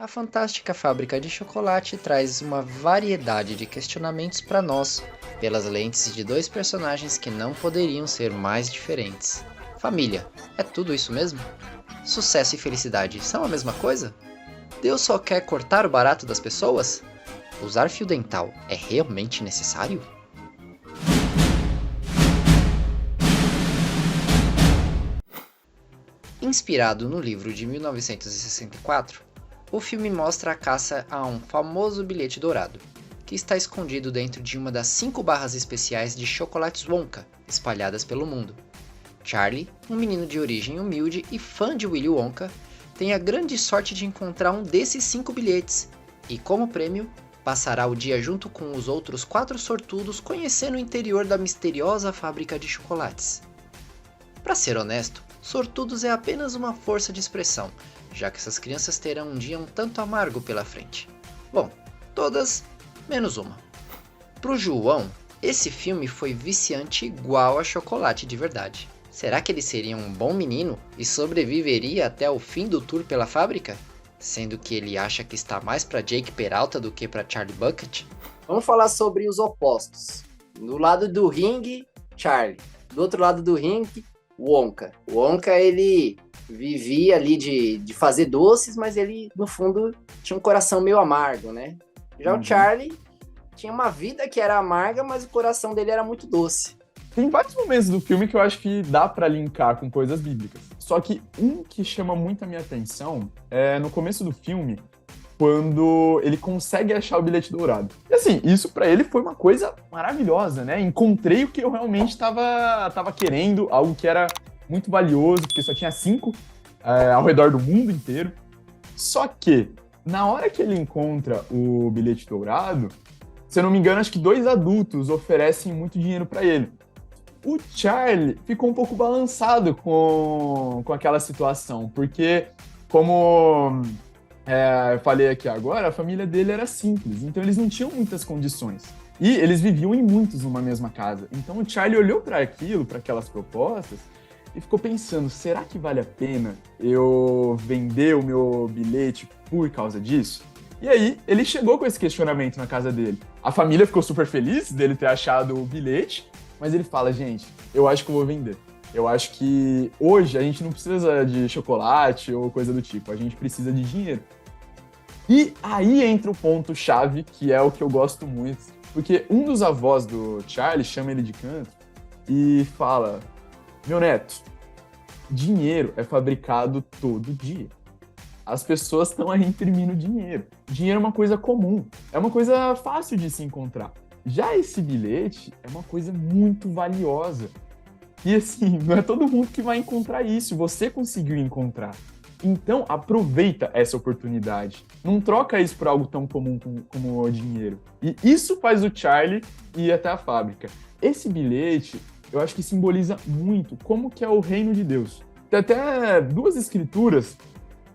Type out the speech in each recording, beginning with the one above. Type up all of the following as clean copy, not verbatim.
A fantástica fábrica de chocolate traz uma variedade de questionamentos para nós, pelas lentes de dois personagens que não poderiam ser mais diferentes. Família, é tudo isso mesmo? Sucesso e felicidade são a mesma coisa? Deus só quer cortar o barato das pessoas? Usar fio dental é realmente necessário? Inspirado no livro de 1964, o filme mostra a caça a um famoso bilhete dourado, que está escondido dentro de uma das 5 barras especiais de chocolates Wonka espalhadas pelo mundo. Charlie, um menino de origem humilde e fã de Willy Wonka, tem a grande sorte de encontrar um desses 5 bilhetes e, como prêmio, passará o dia junto com os outros 4 sortudos conhecendo o interior da misteriosa fábrica de chocolates. Para ser honesto, sortudos é apenas uma força de expressão, já que essas crianças terão um dia um tanto amargo pela frente. Bom, todas menos uma. Pro João, esse filme foi viciante igual a chocolate de verdade. Será que ele seria um bom menino e sobreviveria até o fim do tour pela fábrica? Sendo que ele acha que está mais para Jake Peralta do que para Charlie Bucket? Vamos falar sobre os opostos. Do lado do ringue, Charlie. Do outro lado do ringue, Wonka. O Wonka, ele vivia ali de fazer doces, mas ele, no fundo, tinha um coração meio amargo, né? Já o Charlie tinha uma vida que era amarga, mas o coração dele era muito doce. Tem vários momentos do filme que eu acho que dá pra linkar com coisas bíblicas. Só que um que chama muito a minha atenção é no começo do filme, quando ele consegue achar o bilhete dourado. E assim, isso pra ele foi uma coisa maravilhosa, né? Encontrei o que eu realmente tava querendo, algo que era muito valioso, porque só tinha 5 ao redor do mundo inteiro. Só que, na hora que ele encontra o bilhete dourado, se eu não me engano, acho que 2 adultos oferecem muito dinheiro pra ele. O Charlie ficou um pouco balançado com aquela situação, porque, como eu falei aqui agora, a família dele era simples, então eles não tinham muitas condições. E eles viviam em muitos numa mesma casa. Então o Charlie olhou para aquilo, para aquelas propostas, e ficou pensando, será que vale a pena eu vender o meu bilhete por causa disso? E aí, ele chegou com esse questionamento na casa dele. A família ficou super feliz dele ter achado o bilhete, mas ele fala, gente, eu acho que eu vou vender. Eu acho que hoje a gente não precisa de chocolate ou coisa do tipo, a gente precisa de dinheiro. E aí entra o ponto-chave, que é o que eu gosto muito, porque um dos avós do Charlie chama ele de canto e fala, meu neto, dinheiro é fabricado todo dia. As pessoas estão aí imprimindo dinheiro. Dinheiro é uma coisa comum, é uma coisa fácil de se encontrar. Já esse bilhete é uma coisa muito valiosa. E assim, não é todo mundo que vai encontrar isso, você conseguiu encontrar. Então, aproveita essa oportunidade. Não troca isso por algo tão comum como o dinheiro. E isso faz o Charlie ir até a fábrica. Esse bilhete, eu acho que simboliza muito como que é o reino de Deus. Tem até 2 escrituras,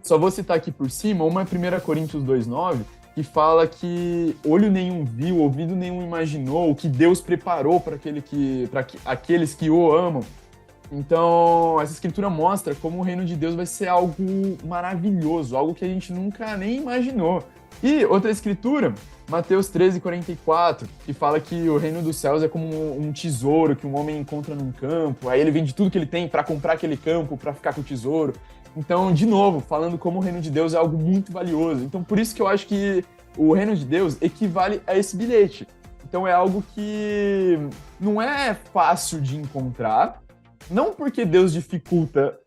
só vou citar aqui por cima, uma é 1 Coríntios 2,9, que fala que olho nenhum viu, ouvido nenhum imaginou, o que Deus preparou para aqueles que o amam. Então, essa escritura mostra como o reino de Deus vai ser algo maravilhoso, algo que a gente nunca nem imaginou. E outra escritura, Mateus 13:44, que fala que o reino dos céus é como um tesouro que um homem encontra num campo, aí ele vende tudo que ele tem para comprar aquele campo, para ficar com o tesouro. Então, de novo, falando como o reino de Deus é algo muito valioso. Então, por isso que eu acho que o reino de Deus equivale a esse bilhete. Então, é algo que não é fácil de encontrar, não porque Deus dificulta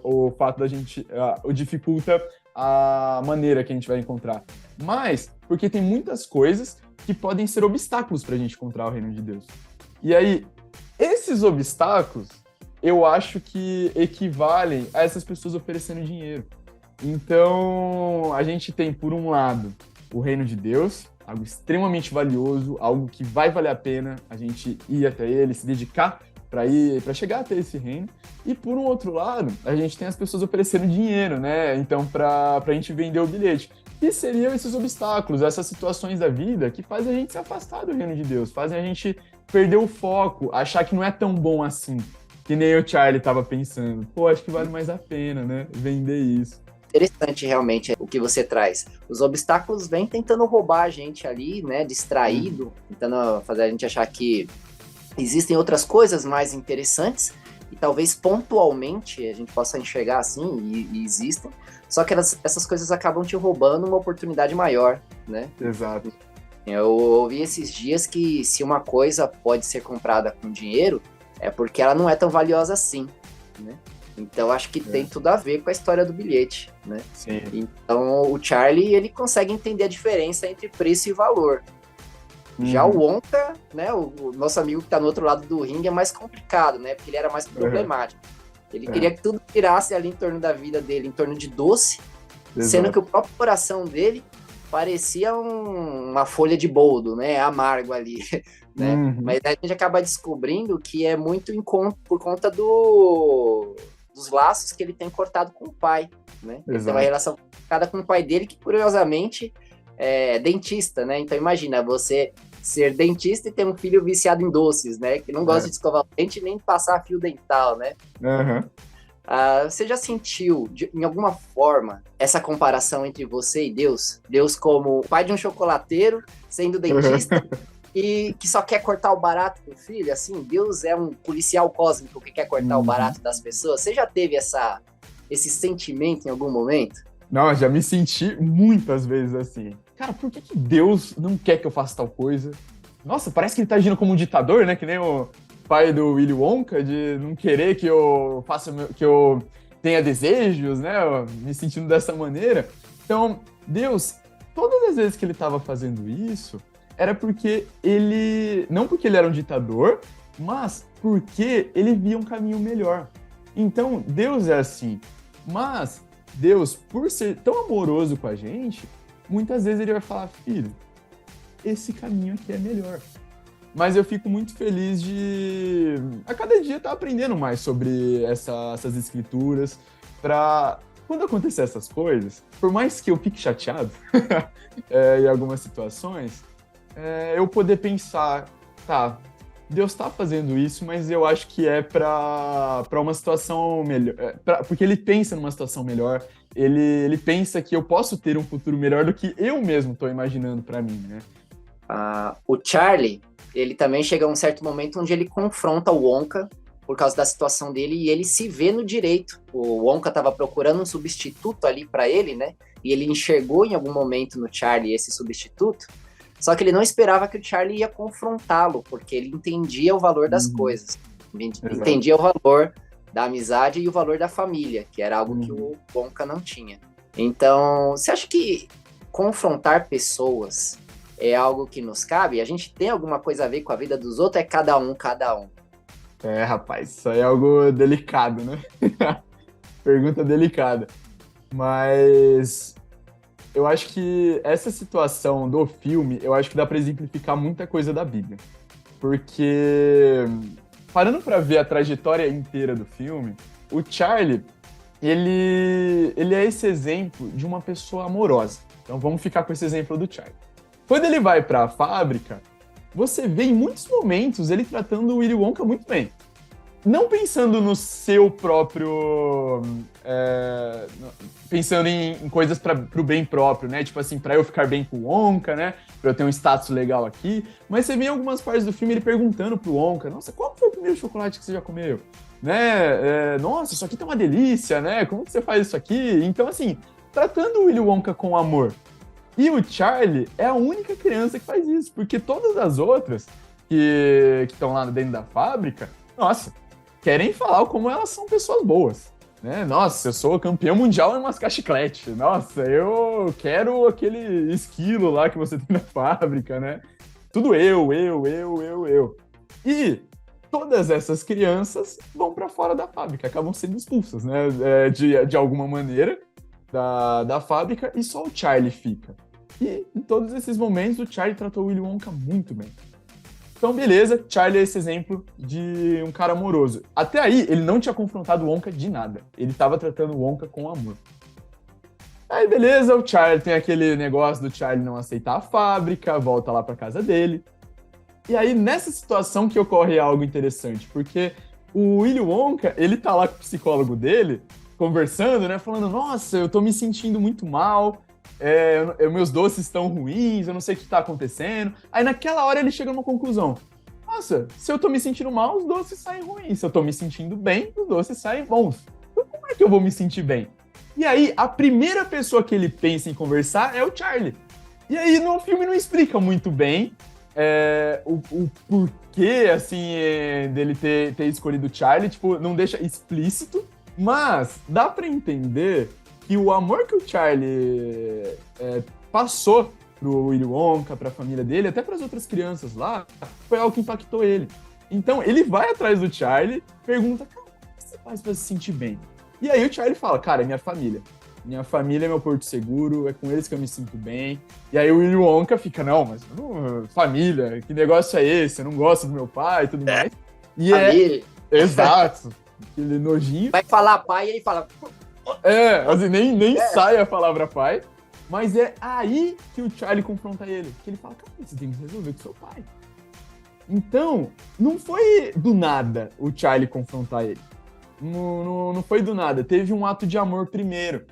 o fato da gente, dificulta a maneira que a gente vai encontrar, mas porque tem muitas coisas que podem ser obstáculos para a gente encontrar o reino de Deus. E aí, esses obstáculos, eu acho que equivalem a essas pessoas oferecendo dinheiro. Então, a gente tem, por um lado, o reino de Deus, algo extremamente valioso, algo que vai valer a pena a gente ir até ele, se dedicar para chegar até esse reino. E, por um outro lado, a gente tem as pessoas oferecendo dinheiro, né? Então, para a gente vender o bilhete. E seriam esses obstáculos, essas situações da vida que fazem a gente se afastar do reino de Deus, fazem a gente perder o foco, achar que não é tão bom assim. Que nem o Charlie tava pensando, pô, acho que vale mais a pena, né, vender isso. interessante realmente o que você traz. Os obstáculos vêm tentando roubar a gente ali, né, distraído, tentando fazer a gente achar que existem outras coisas mais interessantes e talvez pontualmente a gente possa enxergar assim, e existem, só que essas coisas acabam te roubando uma oportunidade maior, né? Exato. Eu ouvi esses dias que se uma coisa pode ser comprada com dinheiro, é porque ela não é tão valiosa assim, né? Então acho que tem tudo a ver com a história do bilhete, né? Sim. Então o Charlie, ele consegue entender a diferença entre preço e valor. Já o Wonka, né, o nosso amigo que tá no outro lado do ringue é mais complicado, né? Porque ele era mais problemático. Ele queria que tudo girasse ali em torno da vida dele, em torno de doce, sendo que o próprio coração dele parecia uma folha de boldo, né? Amargo ali, né? Mas a gente acaba descobrindo que é muito por conta dos laços que ele tem cortado com o pai, né? Ele tem uma relação complicada com o pai dele que, curiosamente, é dentista, né? Então imagina, você ser dentista e ter um filho viciado em doces, né? Que não gosta de escovar o dente nem de passar fio dental, né? Você já sentiu, em alguma forma, essa comparação entre você e Deus? Deus como pai de um chocolateiro, sendo dentista, e que só quer cortar o barato do filho? Assim, Deus é um policial cósmico que quer cortar o barato das pessoas. Você já teve esse sentimento em algum momento? Não, eu já me senti muitas vezes assim. Cara, por que Deus não quer que eu faça tal coisa? Nossa, parece que ele tá agindo como um ditador, né? Que nem o pai do Willy Wonka, de não querer que eu que eu tenha desejos, né? Me sentindo dessa maneira. Então, Deus, todas as vezes que ele estava fazendo isso, era porque não porque ele era um ditador, mas porque ele via um caminho melhor. Então, Deus é assim. Mas Deus, por ser tão amoroso com a gente, muitas vezes ele vai falar, filho, esse caminho aqui é melhor. Mas eu fico muito feliz de, a cada dia, estar aprendendo mais sobre essas escrituras, para quando acontecer essas coisas, por mais que eu fique chateado em algumas situações, eu poder pensar, tá, Deus está fazendo isso, mas eu acho que é para uma situação melhor, porque ele pensa numa situação melhor, ele pensa que eu posso ter um futuro melhor do que eu mesmo estou imaginando para mim, né? O Charlie, ele também chega a um certo momento onde ele confronta o Wonka por causa da situação dele e ele se vê no direito. O Wonka estava procurando um substituto ali para ele, né? E ele enxergou em algum momento no Charlie esse substituto, só que ele não esperava que o Charlie ia confrontá-lo, porque ele entendia o valor das coisas, entendia o valor da amizade e o valor da família, que era algo que o Wonka não tinha. Então, você acha que confrontar pessoas é algo que nos cabe? A gente tem alguma coisa a ver com a vida dos outros? É cada um? Rapaz, isso aí é algo delicado, né? Pergunta delicada. Mas eu acho que essa situação do filme, eu acho que dá pra exemplificar muita coisa da Bíblia. Porque, parando pra ver a trajetória inteira do filme, o Charlie, ele é esse exemplo de uma pessoa amorosa. Então vamos ficar com esse exemplo do Charlie. Quando ele vai pra fábrica, você vê em muitos momentos ele tratando o Willy Wonka muito bem. Não pensando no seu próprio... pensando em coisas pro bem próprio, né? Tipo assim, pra eu ficar bem com o Wonka, né? Pra eu ter um status legal aqui. Mas você vê em algumas partes do filme ele perguntando pro Wonka, nossa, qual foi o primeiro chocolate que você já comeu? Né? Nossa, isso aqui tá uma delícia, né? Como que você faz isso aqui? Então, assim, tratando o Willy Wonka com amor. E o Charlie é a única criança que faz isso, porque todas as outras que estão lá dentro da fábrica, nossa, querem falar como elas são pessoas boas, né? Nossa, eu sou campeão mundial em mascar chiclete. Nossa, eu quero aquele esquilo lá que você tem na fábrica, né? Tudo eu. E todas essas crianças vão para fora da fábrica, acabam sendo expulsas, né? De alguma maneira da fábrica, e só o Charlie fica. E em todos esses momentos o Charlie tratou o Willy Wonka muito bem. Então, beleza, Charlie é esse exemplo de um cara amoroso. Até aí, ele não tinha confrontado o Wonka de nada. Ele estava tratando o Wonka com amor. Aí, beleza, o Charlie tem aquele negócio do Charlie não aceitar a fábrica, volta lá para casa dele. E aí, nessa situação que ocorre algo interessante, porque o Willy Wonka, ele tá lá com o psicólogo dele, conversando, né? Falando, nossa, eu tô me sentindo muito mal, meus doces estão ruins, eu não sei o que tá acontecendo. Aí naquela hora ele chega numa conclusão. Nossa, se eu tô me sentindo mal, os doces saem ruins. Se eu tô me sentindo bem, os doces saem bons. Então como é que eu vou me sentir bem? E aí, a primeira pessoa que ele pensa em conversar é o Charlie. E aí, no filme não explica muito bem o porquê, assim, dele ter escolhido o Charlie. Tipo, não deixa explícito. Mas dá pra entender que o amor que o Charlie passou pro Willy Wonka, pra família dele, até pras outras crianças lá, foi algo que impactou ele. Então, ele vai atrás do Charlie, pergunta, cara, o que você faz pra se sentir bem? E aí o Charlie fala, cara, é minha família. Minha família é meu porto seguro, é com eles que eu me sinto bem. E aí o Willy Wonka fica, não, mas família, que negócio é esse? Eu não gosto do meu pai e tudo mais. E família. Exato. Aquele nojinho. Vai falar pai e ele fala... Assim, nem sai a palavra pai. Mas é aí que o Charlie confronta ele. Que ele fala, cara, você tem que resolver com seu pai. Então, não foi do nada o Charlie confrontar ele. Não foi do nada. Teve um ato de amor primeiro.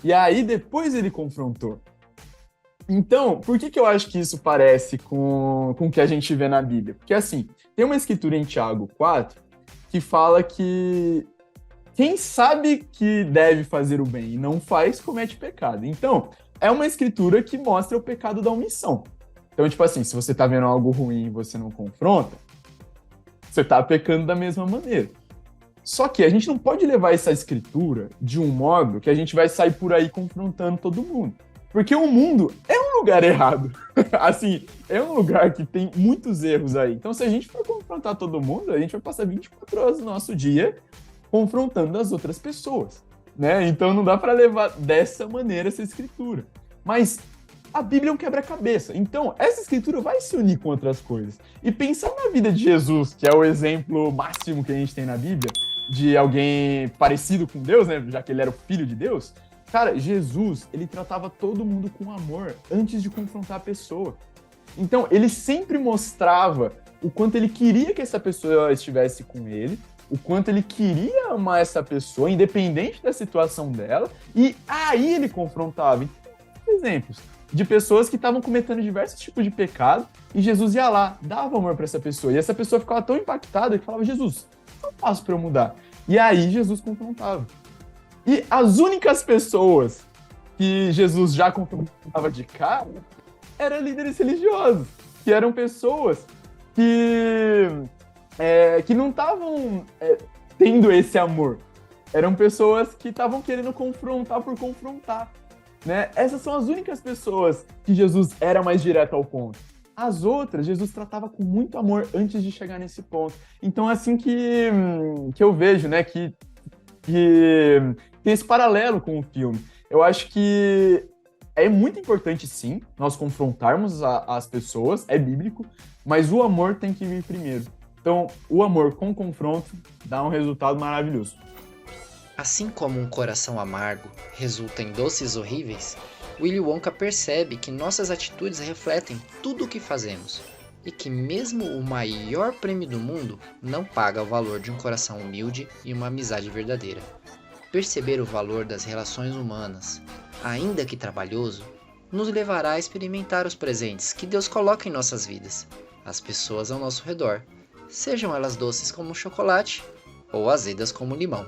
E aí, depois ele confrontou. Então, por que eu acho que isso parece com o que a gente vê na Bíblia? Porque, assim, tem uma escritura em Tiago 4 que fala que quem sabe que deve fazer o bem e não faz, comete pecado. Então, é uma escritura que mostra o pecado da omissão. Então, tipo assim, se você tá vendo algo ruim e você não confronta, você tá pecando da mesma maneira. Só que a gente não pode levar essa escritura de um modo que a gente vai sair por aí confrontando todo mundo. Porque o mundo é um lugar errado. Assim, é um lugar que tem muitos erros aí. Então, se a gente for confrontar todo mundo, a gente vai passar 24 horas do nosso dia confrontando as outras pessoas, né? Então, não dá para levar dessa maneira essa escritura. Mas a Bíblia é um quebra-cabeça. Então, essa escritura vai se unir com outras coisas. E pensando na vida de Jesus, que é o exemplo máximo que a gente tem na Bíblia, de alguém parecido com Deus, né? Já que ele era o filho de Deus. Cara, Jesus, ele tratava todo mundo com amor antes de confrontar a pessoa. Então, ele sempre mostrava o quanto ele queria que essa pessoa estivesse com ele, o quanto ele queria amar essa pessoa, independente da situação dela, e aí ele confrontava. Então, exemplos de pessoas que estavam cometendo diversos tipos de pecado, e Jesus ia lá, dava amor para essa pessoa, e essa pessoa ficava tão impactada que falava, Jesus, o que eu faço para eu mudar? E aí Jesus confrontava. E as únicas pessoas que Jesus já confrontava de cara eram líderes religiosos, que eram pessoas que não estavam tendo esse amor. Eram pessoas que estavam querendo confrontar por confrontar, né? Essas são as únicas pessoas que Jesus era mais direto ao ponto. As outras, Jesus tratava com muito amor antes de chegar nesse ponto. Então, assim que eu vejo, né, que tem esse paralelo com o filme. Eu acho que é muito importante, sim, nós confrontarmos as pessoas, é bíblico, mas o amor tem que vir primeiro. Então, o amor com confronto dá um resultado maravilhoso. Assim como um coração amargo resulta em doces horríveis, Willy Wonka percebe que nossas atitudes refletem tudo o que fazemos e que mesmo o maior prêmio do mundo não paga o valor de um coração humilde e uma amizade verdadeira. Perceber o valor das relações humanas, ainda que trabalhoso, nos levará a experimentar os presentes que Deus coloca em nossas vidas, as pessoas ao nosso redor, sejam elas doces como chocolate ou azedas como limão.